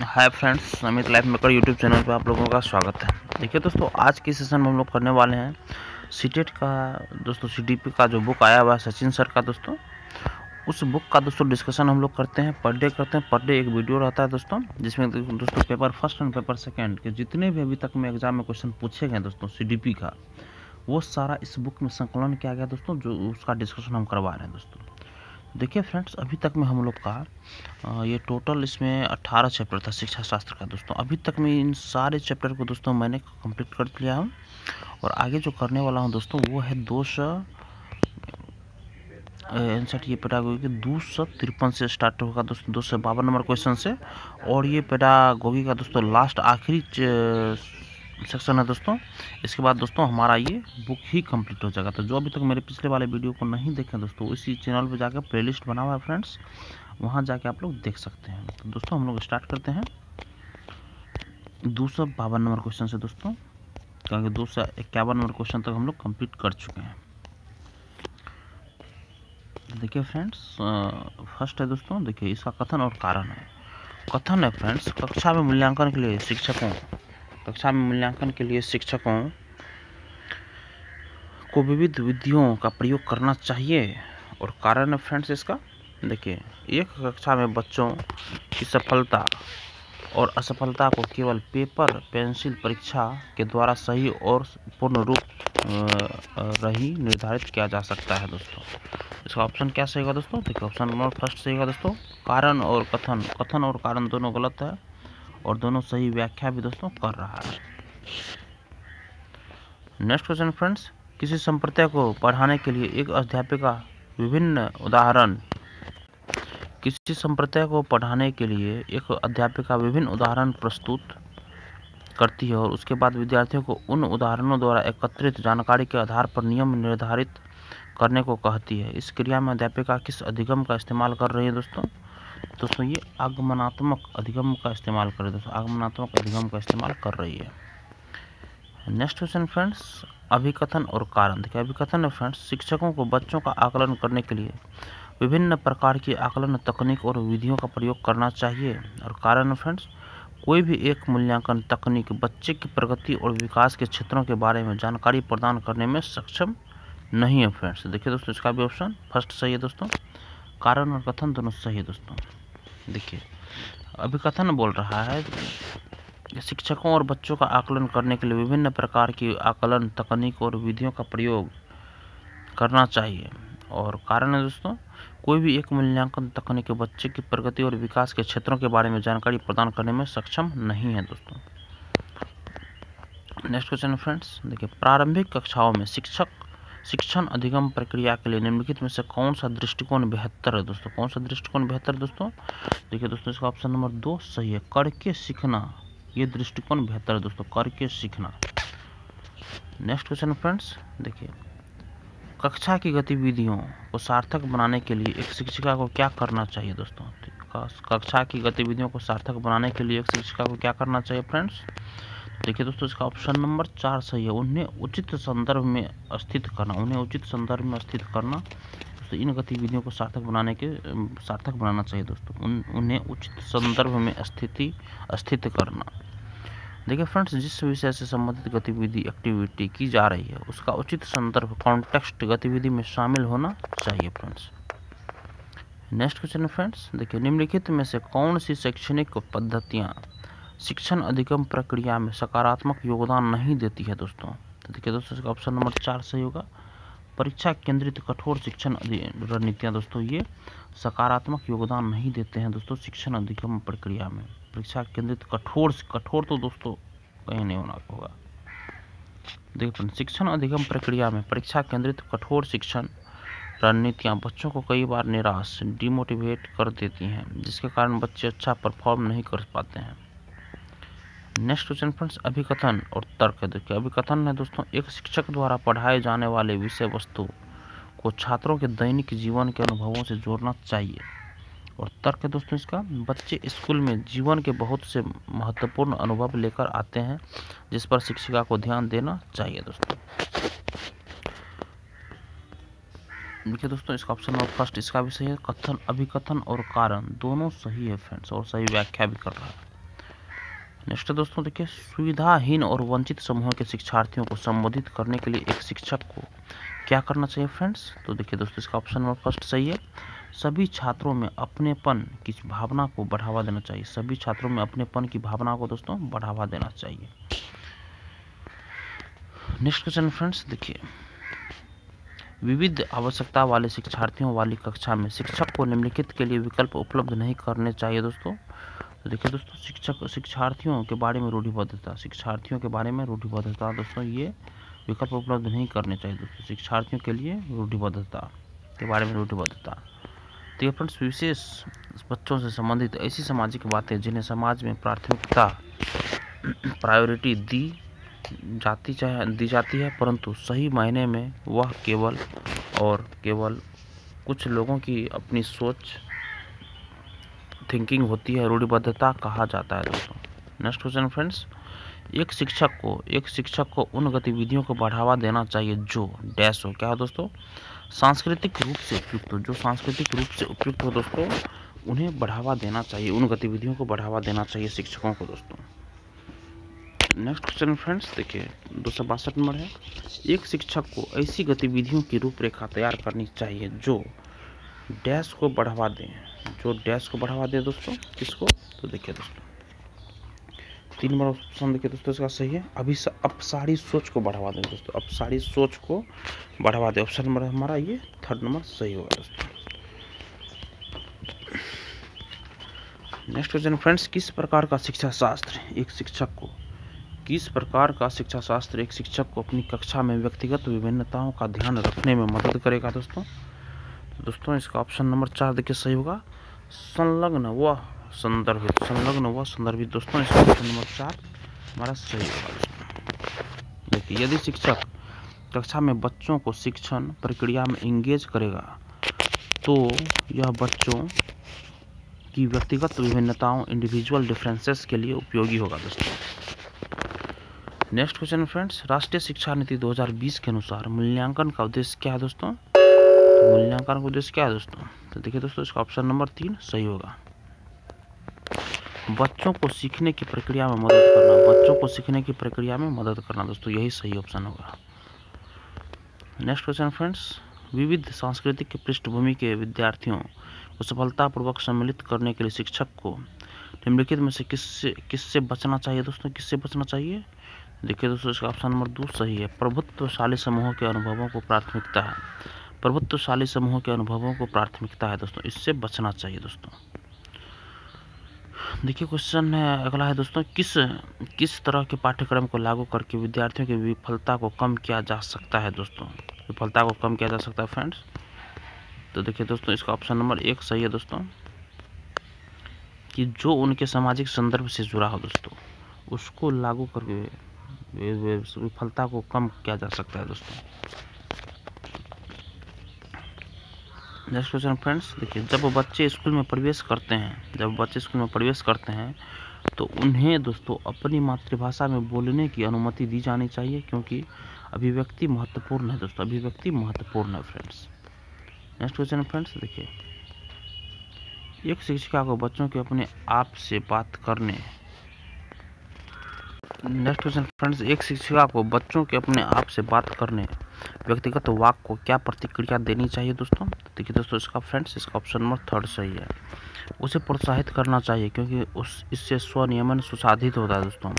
Hi friends, Amit life maker YouTube channel पे आप लोगों का स्वागत है। देखिए दोस्तों, आज की सेशन में हम लोग करने वाले हैं सीटेट का दोस्तों सीडीपी का जो बुक आया हुआ है सचिन सर का दोस्तों, उस बुक का दोस्तों डिस्कशन हम लोग करते हैं। पर डे करते हैं, पर डे एक वीडियो रहता है दोस्तों, जिसमें दोस्तों paper first and paper second के जितने भी अभी तक में एग्जाम में क्वेश्चन पूछे गए दोस्तों सीडीपी का, वो सारा इस बुक में संकलन किया गया दोस्तों, जो उसका डिस्कशन हम करवा रहे हैं दोस्तों। देखिए फ्रेंड्स, अभी तक में हम लोग का ये टोटल इसमें 18 चैप्टर था शिक्षा शास्त्र का दोस्तों। अभी तक में इन सारे चैप्टर को दोस्तों मैंने कंप्लीट कर लिया हूँ, और आगे जो करने वाला हूँ दोस्तों वो है 259 ये पेडागोगी 253 से स्टार्ट होगा दोस्तों, 252 नंबर क्वेश्चन से। और ये पेडागोगी का दोस्तों लास्ट आखिरी सेक्शन है दोस्तों। इसके बाद दोस्तों हमारा ये बुक ही कंप्लीट हो जाएगा। तो जो अभी तक मेरे पिछले वाले वीडियो को नहीं देखे दोस्तों, इसी चैनल पे जाकर प्लेलिस्ट बना हुआ है फ्रेंड्स, वहाँ जाके आप लोग देख सकते हैं। तो दोस्तों हम लोग स्टार्ट करते हैं 252 नंबर क्वेश्चन से दोस्तों, क्योंकि 251 नंबर क्वेश्चन तक हम लोग कंप्लीट कर चुके हैं। देखिए फ्रेंड्स, फर्स्ट है दोस्तों, देखिए इसका कथन और कारण है। कथन है फ्रेंड्स, कक्षा में मूल्यांकन के लिए शिक्षकों को विविध विधियों का प्रयोग करना चाहिए। और कारण है फ्रेंड्स इसका, देखिए एक कक्षा में बच्चों की सफलता और असफलता को केवल पेपर पेंसिल परीक्षा के द्वारा सही और पूर्ण रूप रही निर्धारित किया जा सकता है दोस्तों। इसका ऑप्शन क्या सही होगा दोस्तों? देखिए ऑप्शन नंबर फर्स्ट सही होगा दोस्तों। कारण और कथन और कारण दोनों गलत है, और दोनों सही व्याख्या भी दोस्तों कर रहा है। नेक्स्ट क्वेश्चन फ्रेंड्स, किसी संप्रदाय को पढ़ाने के लिए एक अध्यापिका विभिन्न उदाहरण प्रस्तुत करती है, और उसके बाद विद्यार्थियों को उन उदाहरणों द्वारा एकत्रित जानकारी के आधार पर नियम निर्धारित करने को कहती है। इस क्रिया में अध्यापिका किस अधिगम का इस्तेमाल कर रही है दोस्तों? ये आगमनात्मक अधिगम का इस्तेमाल कर रही है। नेक्स्ट क्वेश्चन फ्रेंड्स, अभिकथन और कारण। देखिए अभिकथन है फ्रेंड्स, शिक्षकों को बच्चों का आकलन करने के लिए विभिन्न प्रकार की आकलन तकनीक और विधियों का प्रयोग करना चाहिए। और कारण है फ्रेंड्स, कोई भी एक मूल्यांकन तकनीक बच्चे की प्रगति और विकास के क्षेत्रों के बारे में जानकारी प्रदान करने में सक्षम नहीं है फ्रेंड्स। देखिए दोस्तों, इसका भी ऑप्शन फर्स्ट सही है दोस्तों। कारण और कथन दोनों सही है दोस्तों। देखिए अभिकथन बोल रहा है शिक्षकों और बच्चों का आकलन करने के लिए विभिन्न प्रकार की आकलन तकनीक और विधियों का प्रयोग करना चाहिए। और कारण है दोस्तों, कोई भी एक मूल्यांकन तकनीक बच्चे की प्रगति और विकास के क्षेत्रों के बारे में जानकारी प्रदान करने में सक्षम नहीं है दोस्तों। नेक्स्ट क्वेश्चन फ्रेंड्स, देखिए प्रारंभिक कक्षाओं में शिक्षण अधिगम प्रक्रिया के लिए निम्नलिखित में से कौन सा दृष्टिकोण बेहतर है दोस्तों? देखिए दोस्तों, इसका ऑप्शन नंबर 2 सही है। करके सीखना, ये दृष्टिकोण बेहतर है दोस्तों, करके सीखना। नेक्स्ट क्वेश्चन फ्रेंड्स, देखिए कक्षा की गतिविधियों को सार्थक बनाने के लिए एक शिक्षिका को क्या करना चाहिए दोस्तों? कक्षा की गतिविधियों को सार्थक बनाने के लिए एक शिक्षिका को क्या करना चाहिए फ्रेंड्स? देखिए दोस्तों, इसका ऑप्शन नंबर 4 सही है। उन्हें उचित संदर्भ में स्थित करना दोस्तों। इन गतिविधियों को सार्थक बनाना चाहिए दोस्तों, उन्हें उचित संदर्भ में स्थित करना। देखिए फ्रेंड्स, जिस विषय से संबंधित गतिविधि एक्टिविटी की जा रही है उसका उचित संदर्भ कॉन्टेक्स्ट गतिविधि में शामिल होना चाहिए फ्रेंड्स। नेक्स्ट क्वेश्चन फ्रेंड्स, देखिए निम्नलिखित में से कौन सी शैक्षणिक पद्धतियां शिक्षण अधिगम प्रक्रिया में सकारात्मक योगदान नहीं देती है दोस्तों? तो देखिए दोस्तों, इसका ऑप्शन नंबर 4 सही होगा। परीक्षा केंद्रित कठोर शिक्षण रणनीतियां दोस्तों, ये सकारात्मक योगदान नहीं देते हैं दोस्तों शिक्षण अधिगम प्रक्रिया में। परीक्षा केंद्रित कठोर तो दोस्तों कहीं नहीं होना होगा। देखिए शिक्षण अधिगम प्रक्रिया में परीक्षा केंद्रित कठोर शिक्षण रणनीतियां बच्चों को कई बार निराश डिमोटिवेट कर देती हैं, जिसके कारण बच्चे अच्छा परफॉर्म नहीं कर पाते हैं। नेक्स्ट क्वेश्चन फ्रेंड्स, अभिकथन और तर्क। देखिए अभिकथन है दोस्तों, एक शिक्षक द्वारा पढ़ाए जाने वाले विषय वस्तु को छात्रों के दैनिक जीवन के अनुभवों से जोड़ना चाहिए। और तर्क है दोस्तों इसका, बच्चे स्कूल में जीवन के बहुत से महत्वपूर्ण अनुभव लेकर आते हैं, जिस पर शिक्षिका को ध्यान देना चाहिए दोस्तों। देखिए दोस्तों, इसका ऑप्शन नंबर फर्स्ट इसका भी सही है। अभिकथन और कारण दोनों सही है फ्रेंड्स, और सही व्याख्या भी कर रहा है। नेक्स्ट दोस्तों देखिए, सुविधाहीन और वंचित समूहों के शिक्षार्थियों को संबोधित करने के लिए एक शिक्षक को क्या करना चाहिए फ्रेंड्स? तो देखिए दोस्तों, इसका ऑप्शन नंबर फर्स्ट सही है। सभी छात्रों में अपनेपन की भावना को बढ़ावा देना चाहिए। सभी छात्रों में अपनेपन की भावना को दोस्तों बढ़ावा देना चाहिए। नेक्स्ट क्वेश्चन फ्रेंड्स देखिए, विविध आवश्यकता वाले शिक्षार्थियों वाली कक्षा में शिक्षक को निम्नलिखित के लिए विकल्प उपलब्ध नहीं करने चाहिए दोस्तों। तो देखिए दोस्तों, शिक्षार्थियों के बारे में रूढ़िबद्धता दोस्तों, ये विकल्प उपलब्ध नहीं करने चाहिए दोस्तों। शिक्षार्थियों के लिए रूढ़िबद्धता के बारे में रूढ़िबद्धता। तो ये फ्रेंड्स, विशेष बच्चों से संबंधित ऐसी सामाजिक बातें जिन्हें समाज में प्रायोरिटी दी जाती है, परंतु सही मायने में वह केवल कुछ लोगों की अपनी सोच थिंकिंग होती है, रूढ़िबद्धता कहा जाता है दोस्तों। नेक्स्ट क्वेश्चन फ्रेंड्स, एक शिक्षक को उन गतिविधियों को बढ़ावा देना चाहिए जो डैश हो। क्या हो दोस्तों? सांस्कृतिक रूप से उपयुक्त हो। जो सांस्कृतिक रूप से उपयुक्त हो दोस्तों, उन्हें बढ़ावा देना चाहिए, उन गतिविधियों को बढ़ावा देना चाहिए शिक्षकों को दोस्तों। नेक्स्ट क्वेश्चन फ्रेंड्स देखिए, 262 नंबर है। एक शिक्षक को ऐसी गतिविधियों की रूपरेखा तैयार करनी चाहिए जो डैश को बढ़ावा दें। जो डैश को बढ़ावा दे दोस्तों, किसको? तो देखिए दोस्तों, 3 नंबर ऑप्शन देखिए दोस्तों, इसका सही है। अपसारी सोच को बढ़ावा दें दोस्तों। अपसारी सोच को बढ़ावा दे। ऑप्शन नंबर हमारा ये 3rd नंबर सही होगा दोस्तों। नेक्स्ट क्वेश्चन फ्रेंड्स, किस प्रकार का शिक्षा शास्त्र एक शिक्षक को अपनी कक्षा में व्यक्तिगत विभिन्नताओं का ध्यान रखने में मदद करेगा दोस्तों? दोस्तों इसका ऑप्शन नंबर 4 देखिए सही होगा। संलग्न व संदर्भित दोस्तों, इसका ऑप्शन नंबर 4 हमारा सही होगा। देखिए, यदि शिक्षक कक्षा में बच्चों को शिक्षण प्रक्रिया में एंगेज करेगा तो यह बच्चों की व्यक्तिगत विभिन्नताओं इंडिविजुअल डिफरेंसेस के लिए उपयोगी होगा दोस्तों। नेक्स्ट क्वेश्चन फ्रेंड्स, राष्ट्रीय शिक्षा नीति 2020 के अनुसार मूल्यांकन का उद्देश्य क्या है दोस्तों? तो मूल्यांकन का उद्देश्य क्या है दोस्तों? तो देखिए दोस्तों, इसका ऑप्शन नंबर 3 सही होगा। बच्चों को सीखने की प्रक्रिया में मदद करना दोस्तों, यही सही ऑप्शन होगा। नेक्स्ट क्वेश्चन फ्रेंड्स, विविध सांस्कृतिक पृष्ठभूमि के विद्यार्थियों को सफलतापूर्वक सम्मिलित करने के लिए शिक्षक को निम्नलिखित में से किससे बचना चाहिए दोस्तों? किससे बचना चाहिए? देखिए दोस्तों, इसका ऑप्शन नंबर 2 सही है। प्रभुत्वशाली समूहों के अनुभवों को प्राथमिकता है दोस्तों, इससे बचना चाहिए दोस्तों। देखिए क्वेश्चन है अगला है दोस्तों, किस तरह के पाठ्यक्रम को लागू करके विद्यार्थियों की विफलता को कम किया जा सकता है दोस्तों? फ्रेंड्स, तो देखिए दोस्तों, इसका ऑप्शन नंबर 1 सही है दोस्तों, कि जो उनके सामाजिक संदर्भ से जुड़ा हो दोस्तों, उसको लागू करके विफलता को कम किया जा सकता है दोस्तों। नेक्स्ट क्वेश्चन फ्रेंड्स देखिए, जब बच्चे स्कूल में प्रवेश करते हैं तो उन्हें दोस्तों अपनी मातृभाषा में बोलने की अनुमति दी जानी चाहिए, क्योंकि अभिव्यक्ति महत्वपूर्ण है दोस्तों, फ्रेंड्स। नेक्स्ट क्वेश्चन फ्रेंड्स देखिए, एक शिक्षिका को बच्चों के अपने आप से बात करने व्यक्तिगत वाक को क्या प्रतिक्रिया देनी चाहिए दोस्तों? देखिए दोस्तों, इसका ऑप्शन नंबर 3 सही है। उसे प्रोत्साहित करना चाहिए, क्योंकि इससे स्वनियमन सुसाधित होता है दोस्तों।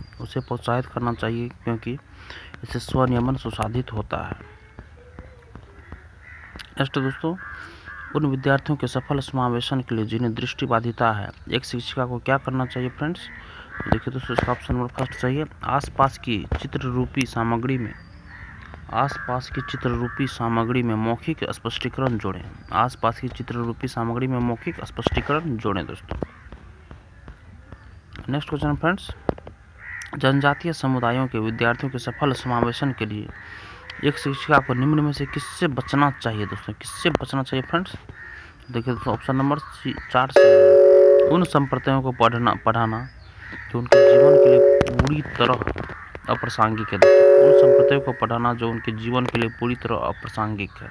नेक्स्ट दोस्तों, उन विद्यार्थियों के सफल समावेशन के लिए जिन्हें दृष्टिबाधिता है, एक शिक्षिका को क्या करना चाहिए फ्रेंड्स? देखिए दोस्तों, इसका ऑप्शन नंबर 1 सही है। आसपास की चित्ररूपी सामग्री में मौखिक स्पष्टीकरण जोड़ें। दोस्तों नेक्स्ट क्वेश्चन फ्रेंड्स, जनजातीय समुदायों के विद्यार्थियों के सफल समावेशन के लिए एक शिक्षिका को निम्न में से किससे बचना चाहिए दोस्तों? फ्रेंड्स? देखिए दोस्तों, ऑप्शन नंबर 4 से उन संप्रदायों को पढ़ाना जो उनके जीवन के लिए पूरी तरह अप्रासंगिक है। उन संप्रदायों को पढ़ाना जो उनके जीवन के लिए पूरी तरह अप्रासंगिक है।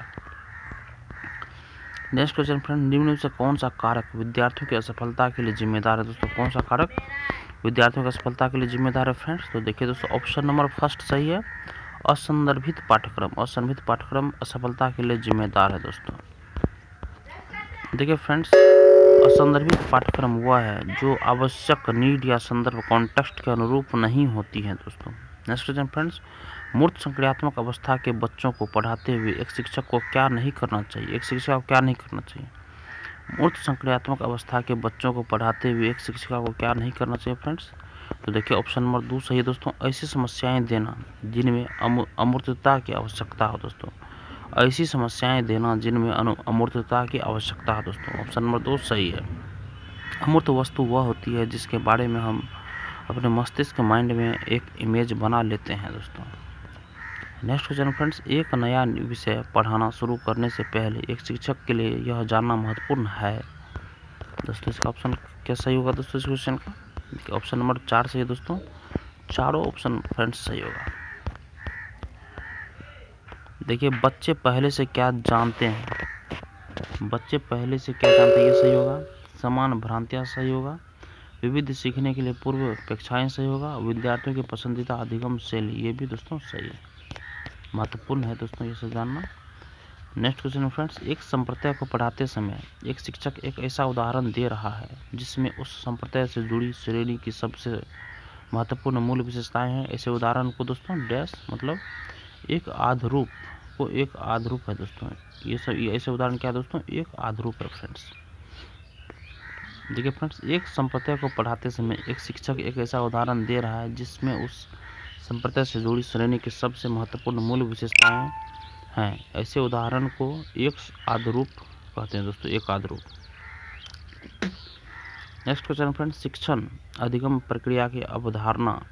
नेक्स्ट क्वेश्चन फ्रेंड, निम्न में से कौन सा कारक विद्यार्थियों की असफलता के लिए जिम्मेदार है दोस्तों? कौन सा कारक विद्यार्थियों की असफलता के लिए जिम्मेदार है फ्रेंड्स? तो देखिए दोस्तों ऑप्शन नंबर फर्स्ट सही है, असंदर्भित पाठ्यक्रम असफलता के लिए जिम्मेदार है दोस्तों। देखिए फ्रेंड्स, असंदर्भित पाठ्यक्रम वह है जो आवश्यक नीड या संदर्भ कॉन्टेक्स्ट के अनुरूप नहीं होती है दोस्तों। नेक्स्ट क्वेश्चन फ्रेंड्स, मूर्त संक्रियात्मक अवस्था के बच्चों को पढ़ाते हुए एक शिक्षक को क्या नहीं करना चाहिए? एक शिक्षिका को क्या नहीं करना चाहिए? मूर्त संक्रियात्मक अवस्था के बच्चों को पढ़ाते हुए एक शिक्षिका को क्या नहीं करना चाहिए फ्रेंड्स? तो देखिए ऑप्शन नंबर 2 सही है दोस्तों, ऐसी समस्याएं देना जिनमें अमूर्तता की आवश्यकता हो दोस्तों। ऐसी समस्याएं देना जिनमें अमूर्तता की आवश्यकता है दोस्तों। ऑप्शन नंबर 2 सही है। अमूर्त वस्तु वह होती है जिसके बारे में हम अपने मस्तिष्क माइंड में एक इमेज बना लेते हैं दोस्तों। नेक्स्ट क्वेश्चन फ्रेंड्स, एक नया विषय पढ़ाना शुरू करने से पहले एक शिक्षक के लिए यह जानना महत्वपूर्ण है दोस्तों। इसका ऑप्शन क्या सही होगा दोस्तों इस क्वेश्चन का? ऑप्शन नंबर 4 सही है दोस्तों, चारों ऑप्शन फ्रेंड्स सही होगा। देखिए बच्चे पहले से क्या जानते हैं, ये सही होगा। समान भ्रांतियाँ सही होगा। विविध सीखने के लिए पूर्व अपेक्षाएं सही होगा। विद्यार्थियों की पसंदीदा अधिगम शैली, ये भी दोस्तों सही है, महत्वपूर्ण है दोस्तों ये सब जानना। नेक्स्ट क्वेश्चन फ्रेंड्स, एक संप्रदाय को पढ़ाते समय एक शिक्षक एक ऐसा उदाहरण दे रहा है जिसमें उस संप्रदाय से जुड़ी श्रेणी की सबसे महत्वपूर्ण मूल विशेषताएं हैं। ऐसे उदाहरण को दोस्तों डैश मतलब एक आधारूप है दोस्तों। ये सब ऐसे उदाहरण क्या है दोस्तों? एक आधारूप है फ्रेंड्स। देखिए फ्रेंड्स, एक संप्रदाय को पढ़ाते समय एक शिक्षक एक ऐसा उदाहरण दे रहा है जिसमें उस संप्रदाय से जुड़ी श्रेणी की सबसे महत्वपूर्ण मूल विशेषताएं हैं। ऐसे उदाहरण को एक आधारूप कहते हैं दोस्तों, एक आधारूप। नेक्स्ट क्वेश्चन फ्रेंड्स, शिक्षण अधिगम प्रक्रिया की अवधारणा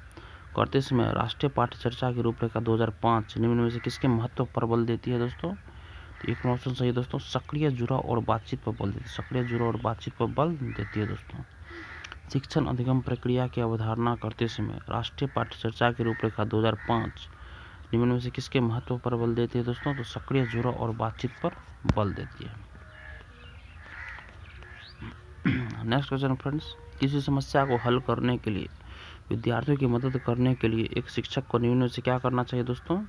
करते समय राष्ट्रीय पाठ्य चर्चा की रूपरेखा 2005 निम्न में से किसके महत्व पर बल देती है दोस्तों? तो एक ऑप्शन सही है दोस्तों, सक्रिय जुड़ाव और बातचीत पर बल देती है दोस्तों। शिक्षण अधिगम प्रक्रिया की अवधारणा करते समय राष्ट्रीय पाठ्य चर्चा की रूपरेखा 2005 निम्न में से किसके महत्व पर बल देती है दोस्तों? तो सक्रिय जुड़ाव और बातचीत पर बल देती है। नेक्स्ट क्वेश्चन फ्रेंड्स, किसी समस्या को हल करने के लिए विद्यार्थियों की मदद करने के लिए एक शिक्षक को निम्न में से क्या करना चाहिए दोस्तों?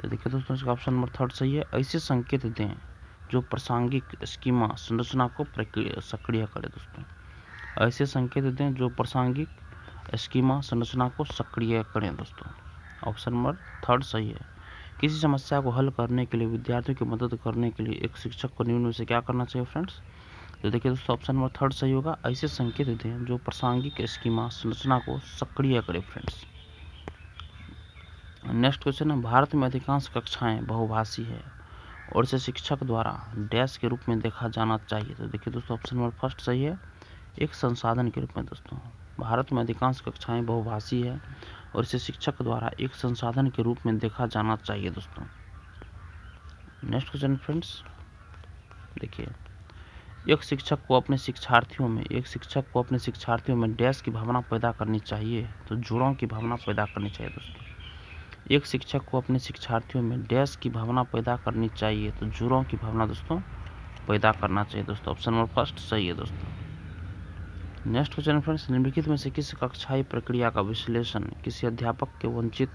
तो देखिए दोस्तों इसका ऑप्शन नंबर 3 सही है, ऐसे संकेत दें जो प्रासंगिक स्कीमा संरचना को सक्रिय करे दोस्तों। ऐसे संकेत दें जो प्रासंगिक स्कीमा संरचना को सक्रिय करें दोस्तों। ऑप्शन नंबर 3 सही है। किसी समस्या को हल करने के लिए विद्यार्थियों की मदद करने के लिए एक शिक्षक को निम्न में से क्या करना चाहिए फ्रेंड्स? तो देखिए दोस्तों ऑप्शन नंबर 3 सही होगा, ऐसे संकेत दें जो प्रासंगिक स्कीमा संरचना को सक्रिय करे फ्रेंड्स। नेक्स्ट क्वेश्चन है, भारत में अधिकांश कक्षाएं बहुभाषी है और इसे शिक्षक द्वारा डैश के रूप में देखा जाना चाहिए। तो देखिए दोस्तों ऑप्शन नंबर 1 सही है, एक संसाधन के रूप में दोस्तों। भारत में अधिकांश कक्षाएं बहुभाषी है और इसे शिक्षक द्वारा एक संसाधन के रूप में देखा जाना चाहिए दोस्तों। नेक्स्ट क्वेश्चन फ्रेंड्स, देखिए एक शिक्षक को अपने शिक्षार्थियों में डैश की भावना पैदा करनी चाहिए, तो जुड़ाव की भावना पैदा करनी चाहिए दोस्तों। एक शिक्षक को अपने शिक्षार्थियों में डैश की भावना पैदा करनी चाहिए, तो जुड़ाव की भावना दोस्तों पैदा करना चाहिए दोस्तों। ऑप्शन नंबर 1 सही है दोस्तों। नेक्स्ट क्वेश्चन फ्रेंड्स, निम्नलिखित में से किस कक्षाई प्रक्रिया का विश्लेषण किसी अध्यापक के वंचित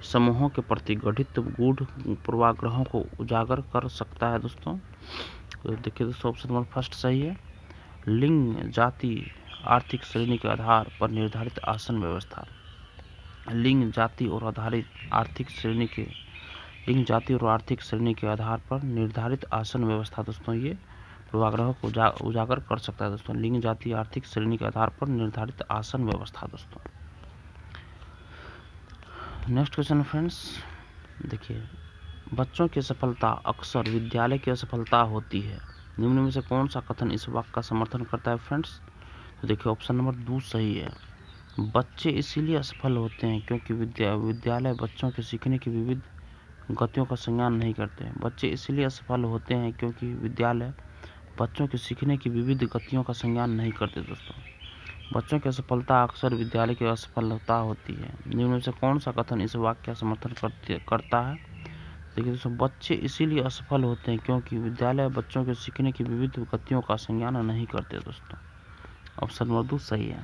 समूहों के प्रति गठित गूढ़ पूर्वाग्रहों को उजागर कर सकता है दोस्तों? तो देखिए दोस्तों ऑप्शन नंबर 1 सही है, लिंग जाति आर्थिक श्रेणी के आधार पर निर्धारित आसन व्यवस्था। लिंग जाति और आर्थिक श्रेणी के आधार पर निर्धारित आसन व्यवस्था दोस्तों ये पूर्वाग्रह को उजागर कर सकता है दोस्तों। लिंग जाति आर्थिक श्रेणी के आधार पर निर्धारित आसन व्यवस्था दोस्तों। नेक्स्ट क्वेश्चन फ्रेंड्स, देखिए बच्चों की सफलता अक्सर विद्यालय की असफलता होती है, निम्न में से कौन सा कथन इस वाक्य का समर्थन करता है फ्रेंड्स? तो देखिए ऑप्शन नंबर 2 सही है, बच्चे इसीलिए असफल होते हैं क्योंकि विद्यालय बच्चों के सीखने की विविध गतियों का संज्ञान नहीं करते। बच्चे इसलिए असफल होते हैं क्योंकि विद्यालय बच्चों के सीखने की विविध गतियों का संज्ञान नहीं करते दोस्तों। बच्चों की असफलता अक्सर विद्यालय की असफलता होती है, निम्न में से कौन सा कथन इस वाक्य का समर्थन करता है? देखिए दोस्तों, बच्चे इसीलिए असफल होते हैं क्योंकि विद्यालय बच्चों के सीखने की विविध गतियों का संज्ञान नहीं करते दोस्तों। ऑप्शन नंबर 2 सही है।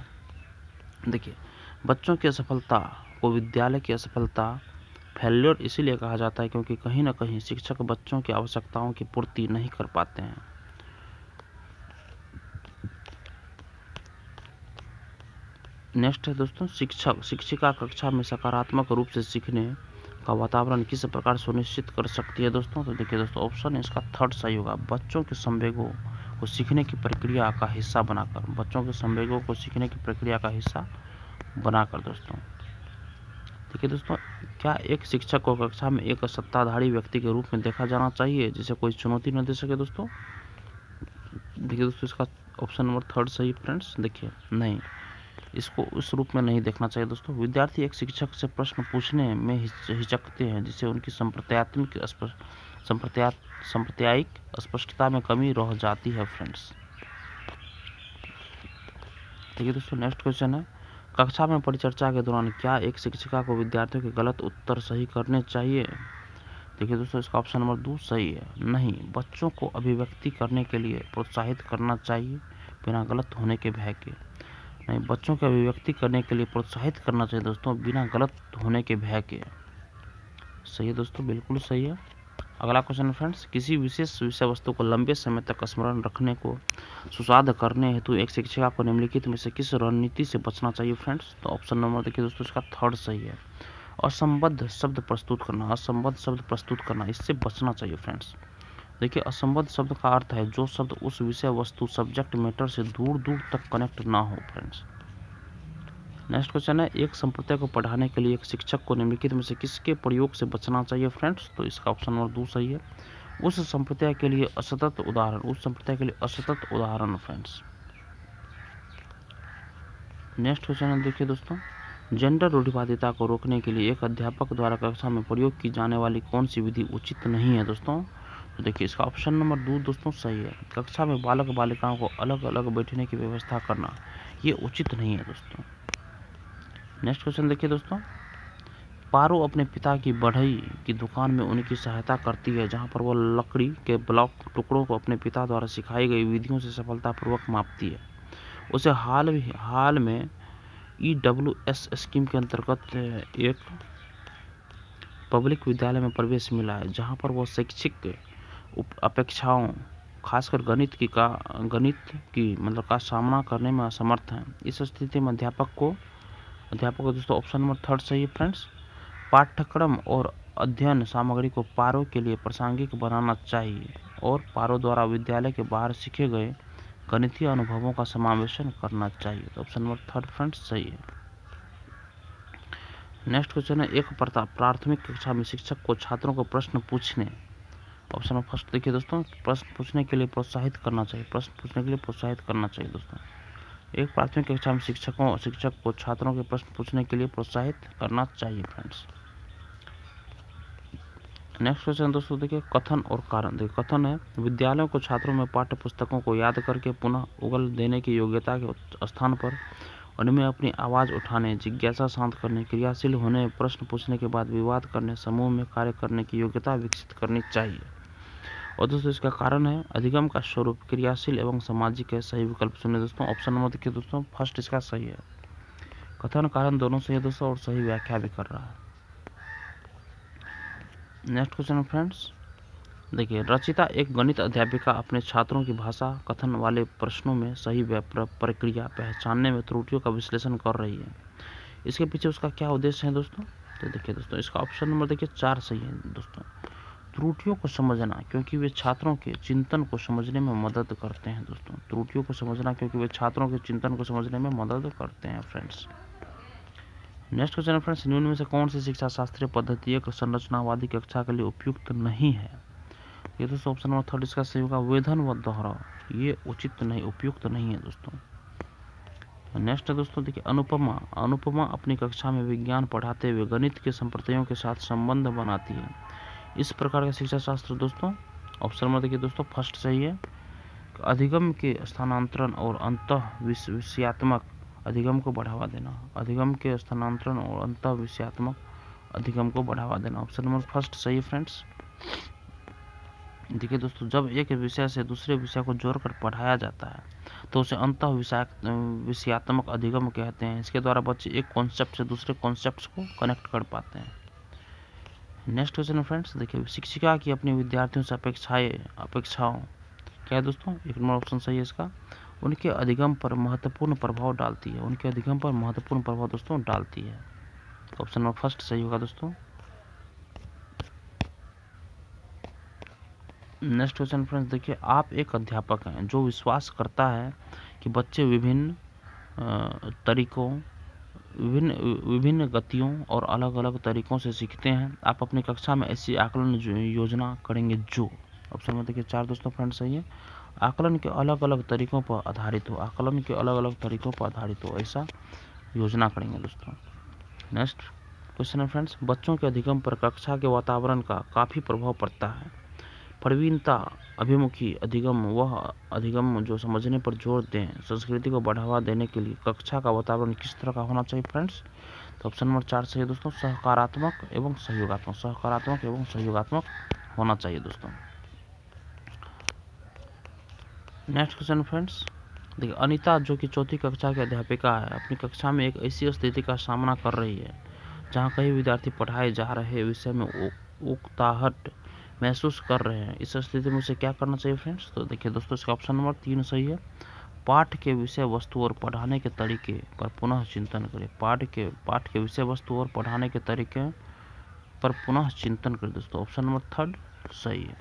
देखिए, बच्चों की असफलता को विद्यालय की असफलता फेल्योर इसीलिए कहा जाता है क्योंकि कहीं ना कहीं शिक्षक बच्चों की आवश्यकताओं की पूर्ति नहीं कर पाते हैं। नेक्स्ट है दोस्तों, शिक्षक शिक्षिका कक्षा में सकारात्मक रूप से सीखने का वातावरण किस प्रकार सुनिश्चित कर सकती है दोस्तों। तो देखिए दोस्तों, ऑप्शन इसका थर्ड सही होगा, बच्चों के संवेगों को सीखने की प्रक्रिया का हिस्सा बनाकर। बच्चों के संवेगों को सीखने की प्रक्रिया का हिस्सा बनाकर दोस्तों। देखिए दोस्तों, क्या एक शिक्षक को कक्षा में एक सत्ताधारी व्यक्ति के रूप में देखा जाना चाहिए जिसे कोई चुनौती न दे सके दोस्तों। देखिए दोस्तों, इसका ऑप्शन नंबर थर्ड सही फ्रेंड्स। देखिए नहीं, इसको उस रूप में नहीं देखना चाहिए दोस्तों। विद्यार्थी एक शिक्षक से प्रश्न पूछने में हिचकते हैं जिससे उनकी सांप्रदायिक स्पष्टता में कमी रह जाती है फ्रेंड्स। देखिए दोस्तों, नेक्स्ट क्वेश्चन है, कक्षा में परिचर्चा के दौरान क्या एक शिक्षिका को विद्यार्थियों के गलत उत्तर सही करने चाहिए। देखिए दोस्तों, इसका ऑप्शन नंबर 2 सही है। नहीं, बच्चों को अभिव्यक्ति करने के लिए प्रोत्साहित करना चाहिए बिना गलत होने के भय के। नहीं, बच्चों को अभिव्यक्ति करने के लिए प्रोत्साहित करना चाहिए दोस्तों बिना गलत होने के भय के। सही है दोस्तों, बिल्कुल सही है। अगला क्वेश्चन फ्रेंड्स, किसी विशेष विषय वस्तु को लंबे समय तक स्मरण रखने को सुसाध्य करने हेतु एक शिक्षिका को निम्नलिखित में से किस रणनीति से बचना चाहिए फ्रेंड्स। तो ऑप्शन नंबर देखिए दोस्तों, इसका थर्ड सही है, असंबद्ध शब्द प्रस्तुत करना। असंबद्ध शब्द प्रस्तुत करना, इससे बचना चाहिए फ्रेंड्स। देखिए, असंबद्ध शब्द का अर्थ है जो शब्द उस विषय वस्तु सब्जेक्ट मैटर से दूर दूर तक कनेक्ट ना हो फ्रेंड्स। नेक्स्ट क्वेश्चन है, एक संप्रदाय को पढ़ाने के लिए एक शिक्षक को निम्नलिखित में से किसके प्रयोग से बचना चाहिए फ्रेंड्स। तो इसका ऑप्शन नंबर 2 सही है, उस संप्रदाय के लिए असतत उदाहरण। उस संप्रदाय के लिए असतत उदाहरण फ्रेंड्स। नेक्स्ट क्वेश्चन है, देखिए दोस्तों, जेंडर रूढ़िवादिता को रोकने के लिए एक अध्यापक द्वारा कक्षा में प्रयोग की जाने वाली कौन सी विधि उचित नहीं है दोस्तों। तो देखिए, इसका ऑप्शन नंबर 2 दोस्तों सही है, कक्षा में बालक बालिकाओं को अलग अलग बैठने की व्यवस्था करना ये उचित नहीं है दोस्तों। नेक्स्ट क्वेश्चन देखिए दोस्तों, पारो अपने पिता की बढ़ई की दुकान में उनकी सहायता करती है जहां पर वो लकड़ी के ब्लॉक टुकड़ों को अपने पिता द्वारा सिखाई गई विधियों से सफलतापूर्वक मापती है। उसे हाल में EWS स्कीम के अंतर्गत एक पब्लिक विद्यालय में प्रवेश मिला है जहां पर वो शैक्षिक अपेक्षाओं खासकर गणित की मतलब का सामना करने में असमर्थ हैं। इस स्थिति में अध्यापक को दोस्तों ऑप्शन नंबर थर्ड सही है फ्रेंड्स, पाठ्यक्रम और अध्ययन सामग्री को पारो के लिए प्रासंगिक बनाना चाहिए और पारो द्वारा विद्यालय के बाहर सीखे गए गणितीय अनुभवों का समावेशन करना चाहिए। तो ऑप्शन नंबर थर्ड फ्रेंड्स सही है। नेक्स्ट क्वेश्चन है, एक प्राथमिक कक्षा में शिक्षक को छात्रों को प्रश्न पूछने, ऑप्शन नंबर फर्स्ट देखिए दोस्तों, प्रश्न पूछने के लिए प्रोत्साहित करना चाहिए। प्रश्न पूछने के लिए प्रोत्साहित करना चाहिए दोस्तों। एक प्राथमिक कक्षा में शिक्षक को छात्रों के प्रश्न पूछने के लिए प्रोत्साहित करना चाहिए फ्रेंड्स। नेक्स्ट क्वेश्चन दोस्तों देखिए, कथन और कारण। देखिए, कथन है, विद्यालयों को छात्रों में पाठ्य पुस्तकों को याद करके पुनः उगल देने की योग्यता के स्थान पर उनमें अपनी आवाज़ उठाने, जिज्ञासा शांत करने, क्रियाशील होने, प्रश्न पूछने के बाद विवाद करने, समूह में कार्य करने की योग्यता विकसित करनी चाहिए। और दोस्तों इसका कारण है, अधिगम का स्वरूप क्रियाशील एवं सामाजिक है। सही विकल्प चुने दोस्तों। ऑप्शन नंबर देखिए दोस्तों, फर्स्ट इसका सही है, कथन कारण दोनों सही है दोस्तों और सही व्याख्या भी कर रहा है। नेक्स्ट क्वेश्चन फ्रेंड्स देखिए, रचिता एक गणित अध्यापिका अपने छात्रों की भाषा कथन वाले प्रश्नों में सही प्रक्रिया पहचानने में त्रुटियों का विश्लेषण कर रही है। इसके पीछे उसका क्या उद्देश्य है दोस्तों। तो देखिए दोस्तों, इसका ऑप्शन नंबर देखिए 4 सही है दोस्तों, त्रुटियों को समझना क्योंकि वे छात्रों के चिंतन को समझने में मदद करते हैं दोस्तों। त्रुटियों को समझना क्योंकि वे छात्रों के चिंतन को समझने में मदद करते हैं फ्रेंड्स। नेक्स्ट क्वेश्चन फ्रेंड्स, निम्न में से कौन सी शिक्षा शास्त्रीय पद्धति एक संरचनावादी कक्षा के लिए उपयुक्त नहीं है। ये दोस्तों ऑप्शन नंबर थर्ड इसका सही होगा, वेधन व दोहराव ये उचित नहीं, उपयुक्त नहीं है दोस्तों। नेक्स्ट है दोस्तों देखिए, अनुपमा अपनी कक्षा में विज्ञान पढ़ाते हुए गणित के संप्रदायों के साथ संबंध बनाती है। इस प्रकार का शिक्षा शास्त्र दोस्तों, ऑप्शन नंबर देखिए दोस्तों फर्स्ट सही है, अधिगम के स्थानांतरण और अंतः विषयात्मक अधिगम को बढ़ावा देना। अधिगम के स्थानांतरण और अंतः विषयात्मक अधिगम को बढ़ावा देना। ऑप्शन नंबर फर्स्ट सही है फ्रेंड्स। देखिए दोस्तों, जब एक विषय से दूसरे विषय को जोड़कर पढ़ाया जाता है तो उसे अंतः विषयात्मक अधिगम कहते हैं। इसके द्वारा बच्चे एक कॉन्सेप्ट से दूसरे कॉन्सेप्ट को कनेक्ट कर पाते हैं। नेक्स्ट क्वेश्चन है फ्रेंड्स, देखिए शिक्षिका की अपने विद्यार्थियों से अपेक्षाओं क्या है दोस्तों, एक नंबर ऑप्शन सही है इसका, उनके अधिगम पर महत्वपूर्ण प्रभाव डालती है। उनके अधिगम पर महत्वपूर्ण प्रभाव दोस्तों डालती है। ऑप्शन नंबर फर्स्ट सही होगा दोस्तों। नेक्स्ट क्वेश्चन फ्रेंड्स, देखिए आप एक अध्यापक हैं जो विश्वास करता है कि बच्चे विभिन्न तरीकों, विभिन्न गतियों और अलग अलग तरीकों से सीखते हैं। आप अपनी कक्षा में ऐसी आकलन योजना करेंगे जो, ऑप्शन में देखिए 4 दोस्तों फ्रेंड्स सही है, आकलन के अलग अलग तरीकों पर आधारित हो, आकलन के अलग अलग तरीकों पर आधारित हो, ऐसा योजना करेंगे दोस्तों। नेक्स्ट क्वेश्चन है फ्रेंड्स, बच्चों के अधिगम पर कक्षा के वातावरण का काफ़ी प्रभाव पड़ता है। प्रवीणता अभिमुखी अधिगम वह अधिगम जो समझने पर जोर दें, संस्कृति को बढ़ावा देने के लिए कक्षा का वातावरण किस तरह का होना चाहिए फ्रेंड्स, तो ऑप्शन नंबर 4 सही है दोस्तों, सकारात्मक एवं सहयोगात्मक, सकारात्मक एवं सहयोगात्मक होना चाहिए दोस्तों। नेक्स्ट क्वेश्चन फ्रेंड्स, देखिए अनीता जो कि 4वीं कक्षा की अध्यापिका है, अपनी कक्षा में एक ऐसी स्थिति का सामना कर रही है जहां कई विद्यार्थी पढ़ाए जा रहे विषय में उकताहट महसूस कर रहे हैं। इस स्थिति में उसे क्या करना चाहिए फ्रेंड्स, तो देखिए दोस्तों इसका ऑप्शन नंबर 3 सही है, पाठ के विषय वस्तु और पढ़ाने के तरीके पर पुनः चिंतन करें। पाठ के विषय वस्तु और पढ़ाने के तरीके पर पुनः चिंतन करें दोस्तों, ऑप्शन नंबर 3 सही है।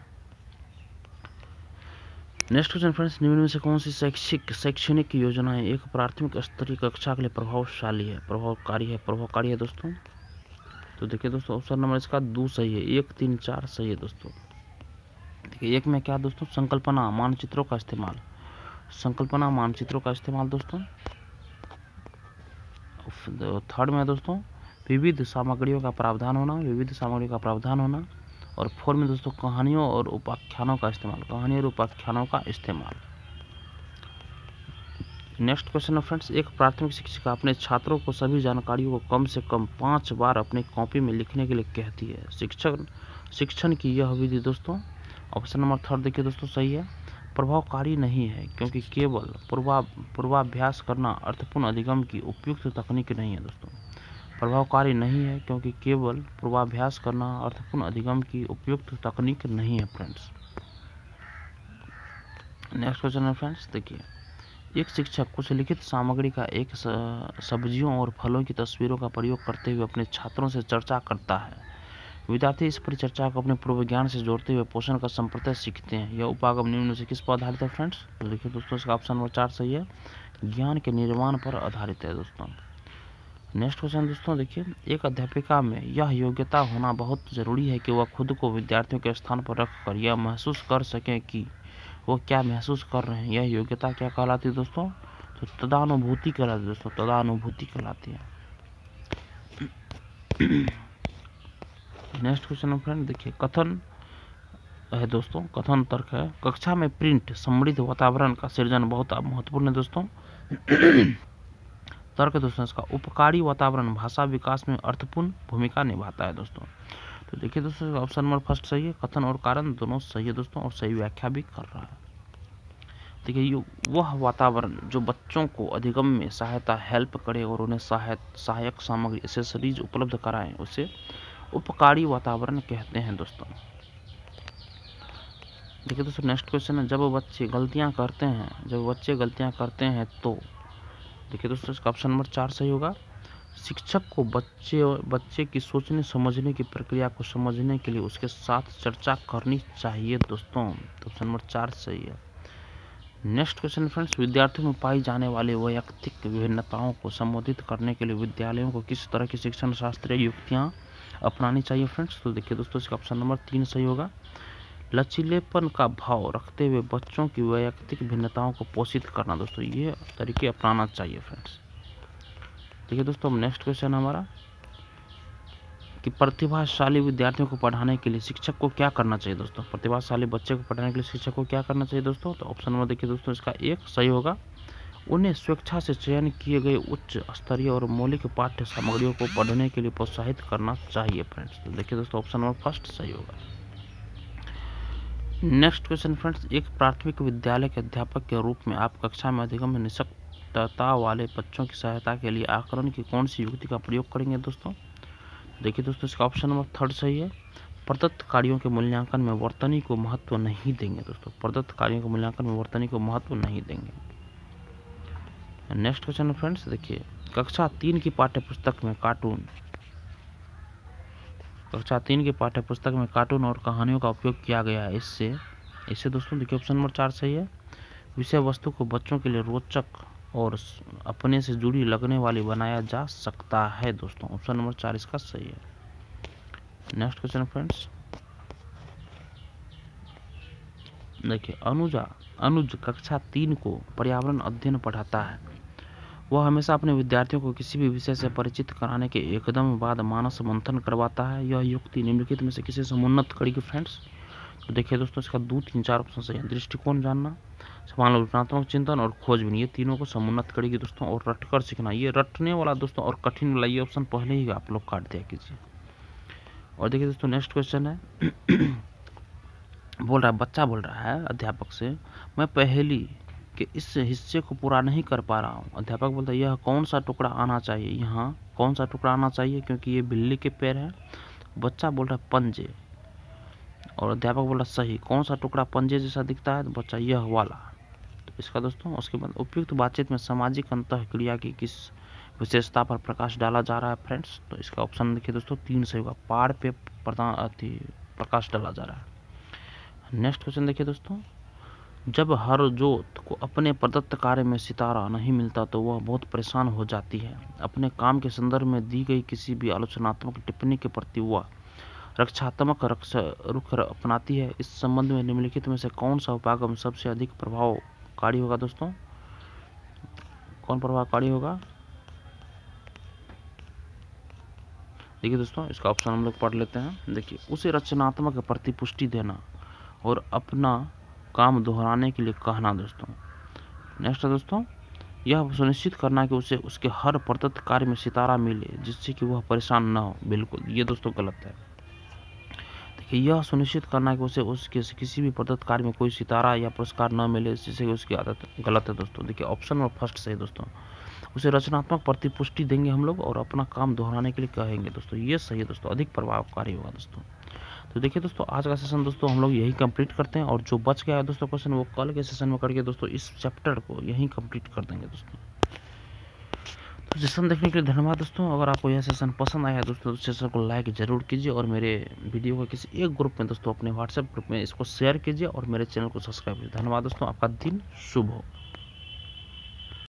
नेक्स्ट क्वेश्चन फ्रेंड्स, निम्न में से कौन सी शैक्षणिक योजनाएं एक प्राथमिक स्तरीय कक्षा के लिए प्रभावकारी है दोस्तों, तो देखिए दोस्तों ऑप्शन नंबर इसका 2 सही है, 1, 3, 4 सही है दोस्तों। देखिए एक में क्या दोस्तों, संकल्पना मानचित्रों का इस्तेमाल दोस्तों। थर्ड में दोस्तों विविध सामग्रियों का प्रावधान होना, और 4 में दोस्तों कहानियों और उपाख्यानों का इस्तेमाल। नेक्स्ट क्वेश्चन है फ्रेंड्स, एक प्राथमिक शिक्षिका अपने छात्रों को सभी जानकारियों को कम से कम 5 बार अपनी कॉपी में लिखने के लिए कहती है। शिक्षण की यह विधि दोस्तों, ऑप्शन नंबर 3 देखिए दोस्तों सही है, प्रभावकारी नहीं है क्योंकि केवल पूर्वाभ्यास करना अर्थपूर्ण अधिगम की उपयुक्त तकनीक नहीं है दोस्तों। प्रभावकारी नहीं है क्योंकि केवल पूर्वाभ्यास करना अर्थपूर्ण अधिगम की उपयुक्त तकनीक नहीं है फ्रेंड्स। नेक्स्ट क्वेश्चन है फ्रेंड्स, देखिए एक शिक्षक कुछ लिखित सामग्री का एक सब्जियों और फलों की तस्वीरों का प्रयोग करते हुए अपने छात्रों से चर्चा करता है। विद्यार्थी इस परिचर्चा को अपने पूर्व ज्ञान से जोड़ते हुए पोषण का संप्रदाय सीखते हैं। यह उपागम निम्न से किस पर आधारित है फ्रेंड्स, तो देखिए दोस्तों इसका ऑप्शन नंबर 4 सही है, ज्ञान के निर्माण पर आधारित है दोस्तों। नेक्स्ट क्वेश्चन दोस्तों, देखिए एक अध्यापिका में यह योग्यता होना बहुत जरूरी है कि वह खुद को विद्यार्थियों के स्थान पर रखकर यह महसूस कर सकें कि वो क्या महसूस कर रहे हैं। यह योग्यता क्या कहलाती है दोस्तों, तो तदानुभूति कहलाती है। नेक्स्ट क्वेश्चन है फ्रेंड, देखिए कथन तर्क है, कक्षा में प्रिंट समृद्ध वातावरण का सृजन बहुत महत्वपूर्ण है दोस्तों। तर्क दोस्तों इसका उपकारी वातावरण भाषा विकास में अर्थपूर्ण भूमिका निभाता है दोस्तों। तो देखिए दोस्तों ऑप्शन नंबर फर्स्ट सही है, कथन और कारण दोनों सही है दोस्तों, और सही व्याख्या भी कर रहा है। देखिए वह वातावरण जो बच्चों को अधिगम में सहायता हेल्प करे और उन्हें सहायक सामग्री एसेसरीज उपलब्ध कराएं, उसे उपकारी वातावरण कहते हैं दोस्तों। देखिए दोस्तों नेक्स्ट क्वेश्चन है, जब बच्चे गलतियां करते हैं तो देखिए दोस्तों इसका ऑप्शन नंबर 4 सही होगा, शिक्षक को बच्चे की सोचने समझने की प्रक्रिया को समझने के लिए उसके साथ चर्चा करनी चाहिए दोस्तों। तो ऑप्शन नंबर 4 सही है। नेक्स्ट क्वेश्चन फ्रेंड्स, विद्यार्थियों में पाई जाने वाली वैयक्तिक विभिन्नताओं को संबोधित करने के लिए विद्यालयों को किस तरह की शिक्षण शास्त्रीय युक्तियां अपनानी चाहिए फ्रेंड्स, तो देखिए दोस्तों इसका ऑप्शन नंबर 3 सही होगा, लचीलेपन का भाव रखते हुए बच्चों की वैयक्तिक भिन्नताओं को पोषित करना दोस्तों, ये तरीके अपनाना चाहिए फ्रेंड्स। देखिए दोस्तों नेक्स्ट क्वेश्चन हमारा कि प्रतिभाशाली विद्यार्थियों को पढ़ाने के लिए शिक्षक को क्या करना चाहिए दोस्तों, प्रतिभाशाली बच्चे को पढ़ाने के लिए शिक्षक को क्या करना चाहिए दोस्तों, तो ऑप्शन नंबर देखिए दोस्तों इसका 1 सही होगा, उन्हें स्वेच्छा से चयन किए गए उच्च स्तरीय और मौलिक पाठ्य सामग्रियों को पढ़ने के लिए प्रोत्साहित करना चाहिए फ्रेंड्स। तो देखिए दोस्तों ऑप्शन नंबर फर्स्ट सही होगा। नेक्स्ट क्वेश्चन फ्रेंड्स, एक प्राथमिक विद्यालय के अध्यापक के रूप में आप कक्षा में अधिगम निषक्तता वाले बच्चों की सहायता के लिए आकलन की कौन सी युक्ति का प्रयोग करेंगे दोस्तों? देखिए दोस्तों, इसका ऑप्शन नंबर 3 सही है। प्रदत्त कार्यों के मूल्यांकन में वर्तनी को महत्व नहीं देंगे दोस्तों, प्रदत्त कार्यों के मूल्यांकन में वर्तनी को महत्व नहीं देंगे। नेक्स्ट क्वेश्चन फ्रेंड्स, देखिए कक्षा 3 की पाठ्यपुस्तक में कार्टून और कहानियों का उपयोग किया गया है। इससे दोस्तों देखिए ऑप्शन नंबर 4 सही है। विषय वस्तु को बच्चों के लिए रोचक और अपने से जुड़ी लगने वाली बनाया जा सकता है दोस्तों, ऑप्शन नंबर 4 इसका सही है। नेक्स्ट क्वेश्चन फ्रेंड्स, देखिए अनुज कक्षा 3 को पर्यावरण अध्ययन पढ़ाता है। वह हमेशा अपने विद्यार्थियों को किसी भी विषय से परिचित कराने के एकदम बाद मानस मंथन करवाता है। यह युक्ति निम्नलिखित में से किसे समुन्नत करेगी फ्रेंड्स? तो देखिए दोस्तों, इसका 2, 3, 4 ऑप्शन सही है। दृष्टिकोण जानना, समालोचनात्मक चिंतन और खोजबीन, ये तीनों को समुन्नत करेगी दोस्तों। और रटकर सीखना, ये रटने वाला दोस्तों और कठिन वाला, ये ऑप्शन पहले ही आप लोग काट दिया कीजिए। और देखिए दोस्तों, नेक्स्ट क्वेश्चन है बच्चा बोल रहा है अध्यापक से, मैं पहेली के इस हिस्से को पूरा नहीं कर पा रहा हूँ। अध्यापक बोलता है, यह कौन सा टुकड़ा आना चाहिए? यहाँ कौन सा टुकड़ा आना चाहिए, क्योंकि ये बिल्ली के पैर है। बच्चा बोल रहा है पंजे, और अध्यापक बोल रहा सही, कौन सा टुकड़ा पंजे जैसा दिखता है? तो बच्चा यह वाला। तो इसका दोस्तों उसके बाद उपयुक्त बातचीत में सामाजिक अंतःक्रिया की किस विशेषता पर प्रकाश डाला जा रहा है फ्रेंड्स? तो इसका ऑप्शन देखिए दोस्तों 3 सही होगा, पाड़ पे प्रकाश डाला जा रहा है। नेक्स्ट क्वेश्चन देखिए दोस्तों, जब हरजोत को अपने प्रदत्त कार्य में सितारा नहीं मिलता तो वह बहुत परेशान हो जाती है। अपने काम के संदर्भ में दी गई किसी भी आलोचनात्मक टिप्पणी के प्रति वह रक्षात्मक रुख अपनाती है। इस संबंध में निम्नलिखित में से कौन सा उपागम सबसे अधिक प्रभावकारी होगा दोस्तों? कौन प्रभावकारी होगा? देखिए दोस्तों, इसका ऑप्शन हम लोग पढ़ लेते हैं। देखिए, उसे रचनात्मक प्रतिपुष्टि देना और अपना काम दोहराने के लिए कहना दोस्तों। नेक्स्ट है दोस्तों, यह सुनिश्चित करना कि उसे उसके हर प्रदत्त कार्य में सितारा मिले जिससे कि वह परेशान न हो। बिल्कुल, ये दोस्तों गलत है। देखिए, यह सुनिश्चित करना कि उसे उसके किसी भी प्रदत्त कार्य में कोई सितारा या पुरस्कार न मिले जिससे कि उसकी आदत गलत है दोस्तों। देखिए, ऑप्शन नंबर फर्स्ट सही दोस्तों, उसे रचनात्मक प्रतिपुष्टि देंगे हम लोग और अपना काम दोहराने के लिए कहेंगे दोस्तों, ये सही है दोस्तों, अधिक प्रभावकारी होगा दोस्तों। तो देखिए दोस्तों, आज का सेशन दोस्तों हम लोग यही कंप्लीट करते हैं, और जो बच गया है दोस्तों क्वेश्चन वो कल के सेशन में करके दोस्तों इस चैप्टर को यहीं कंप्लीट कर देंगे दोस्तों। तो सेशन देखने के लिए धन्यवाद दोस्तों। अगर आपको यह सेशन पसंद आया है दोस्तों तो सेशन को लाइक जरूर कीजिए, और मेरे वीडियो को किसी एक ग्रुप में दोस्तों, अपने व्हाट्सएप ग्रुप में इसको शेयर कीजिए, और मेरे चैनल को सब्सक्राइब कीजिए। धन्यवाद दोस्तों, आपका दिन शुभ हो।